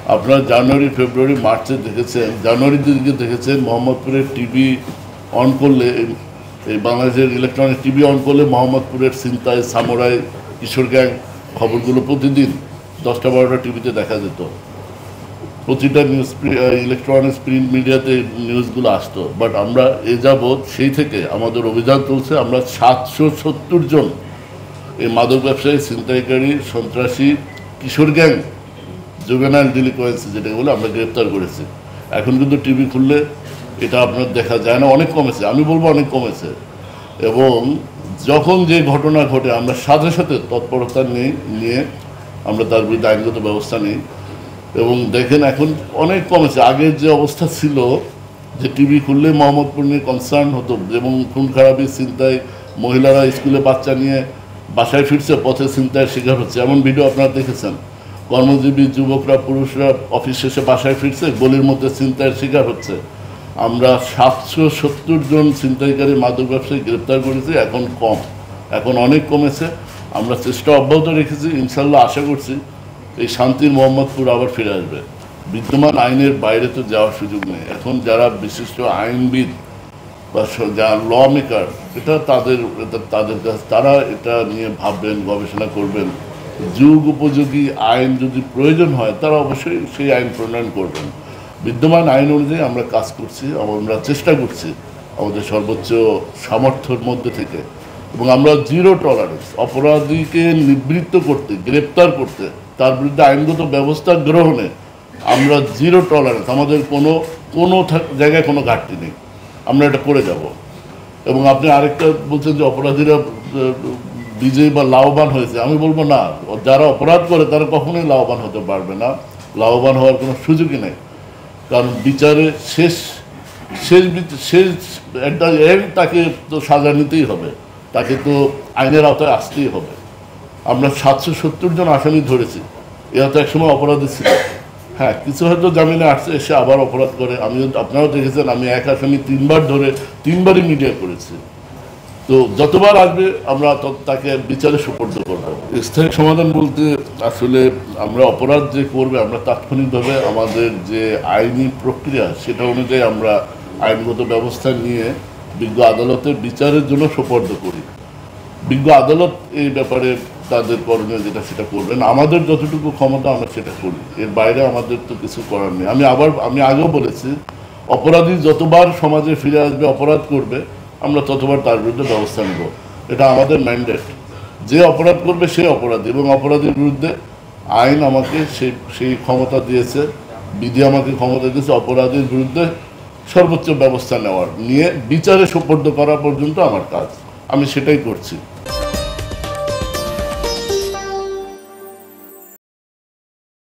আপনারা জানুয়ারি ফেব্রুয়ারি মার্চে দেখেছেন, জানুয়ারির দিকে দেখেছেন মোহাম্মদপুরের টিভি অন করলে, এই বাংলাদেশের ইলেকট্রনিক টিভি অন করলে মোহাম্মদপুরের ছিনতাই, সামুরাই, কিশোর গ্যাং খবরগুলো প্রতিদিন 10টা-12টা টিভিতে দেখা যেত। প্রতিটা নিউজ ইলেকট্রনিক্স প্রিন্ট মিডিয়াতে নিউজগুলো আসতো। বাট আমরা এ যাবৎ সেই থেকে আমাদের অভিযান চলছে, আমরা 770 জন এই মাদক ব্যবসায়ী, ছিনতাইকারী, সন্ত্রাসী, কিশোর গ্যাং, জুভেনাইল ডিলিকোয়েন্সি যেটা বলে আমরা গ্রেপ্তার করেছি। এখন কিন্তু টিভি খুললে এটা আপনার দেখা যায় না, অনেক কমেছে, আমি বলবো অনেক কমেছে। এবং যখন যে ঘটনা ঘটে আমরা সাথে সাথে তৎপরতা নিয়ে আমরা তার বিরুদ্ধে আইনগত ব্যবস্থা নিই। এবং দেখেন এখন অনেক কমেছে। আগের যে অবস্থা ছিল যে টিভি খুললে মোহাম্মদপুর নিয়ে কনসার্ন হতো, এবং খুন খারাপি, ছিনতাই, মহিলারা স্কুলে বাচ্চা নিয়ে বাসায় ফিরছে, পথে ছিনতাইয়ের শিকার হচ্ছে, এমন ভিডিও আপনারা দেখেছেন। কর্মজীবী যুবকরা, পুরুষরা অফিস শেষে বাসায় ফিরছে, গলির মধ্যে ছিনতাইয়ের শিকার হচ্ছে। আমরা 770 জন ছিনতাইকারী, মাদক ব্যবসায়ী গ্রেপ্তার করেছি। এখন কম, এখন অনেক কমেছে। আমরা চেষ্টা অব্যাহত রেখেছি, ইনশাল্লাহ আশা করছি এই শান্তির মোহাম্মদপুর আবার ফিরে আসবে। বিদ্যমান আইনের বাইরে তো যাওয়ার সুযোগ নেই। এখন যারা বিশিষ্ট আইনবিদ বা যারা ল মেকার, এটা তাদের কাছে, তারা এটা নিয়ে ভাববেন, গবেষণা করবেন। যুগ উপযোগী আইন যদি প্রয়োজন হয় তারা অবশ্যই সেই আইন প্রণয়ন করবেন। বিদ্যমান আইন অনুযায়ী আমরা কাজ করছি, আমরা চেষ্টা করছি আমাদের সর্বোচ্চ সামর্থ্যের মধ্যে থেকে। এবং আমরা জিরো টলারেন্স, অপরাধীকে নিবৃত্ত করতে, গ্রেপ্তার করতে, তার বিরুদ্ধে আইনগত ব্যবস্থা গ্রহণে আমরা জিরো টলারেন্স। আমাদের কোনো জায়গায় কোনো ঘাটতি নেই, আমরা এটা করে যাব। এবং আপনি আরেকটা বলছেন যে অপরাধীরা বিজয়ী বা লাভবান হয়েছে, আমি বলবো না, যারা অপরাধ করে তারা কখনোই লাভবান হতে পারবে না, লাভবান হওয়ার কোনো সুযোগই নেই। কারণ বিচারে শেষ একটা তাকে তো সাজা নিতেই হবে, তাকে তো আইনের আওতায় আসতেই হবে। আমরা 770 জন আসামি ধরেছি, এরা তো একসময় অপরাধী ছিল। হ্যাঁ, কিছু হয়তো জামিনে আসছে, এসে আবার অপরাধ করে। আপনারাও দেখেছেন, আমি এক আসামি 3বার ধরে 3বারই মিডিয়া করেছি। তো যতবার আসবে আমরা তাকে বিচারে সুপর্দ করব। স্থায়ী সমাধান বলতে আসলে আমরা অপরাধ যে করবে, আমরা তাৎক্ষণিকভাবে আমাদের যে আইনি প্রক্রিয়া সেটা অনুযায়ী আমরা আইনগত ব্যবস্থা নিয়ে বিজ্ঞ আদালতের বিচারের জন্য সুপর্দ করি। বিজ্ঞ আদালত এই ব্যাপারে তাদের করণীয় যেটা সেটা করবেন। আমাদের যতটুকু ক্ষমতা আমরা সেটা করি, এর বাইরে আমাদের তো কিছু করার নেই। আমি আগেও বলেছি, অপরাধী যতবার সমাজে ফিরে আসবে, অপরাধ করবে, আমরা ততবার তার বিরুদ্ধে ব্যবস্থা নেব। এটা আমাদের ম্যান্ডেট। যে অপরাধ করবে সে অপরাধী, এবং অপরাধীর বিরুদ্ধে আইন আমাকে সেই ক্ষমতা দিয়েছে, বিধি আমাকে ক্ষমতা দিয়েছে অপরাধীর বিরুদ্ধে সর্বোচ্চ ব্যবস্থা নিয়ে বিচারে সুপর্দ করা পর্যন্ত আমার কাজ, আমি সেটাই করছি।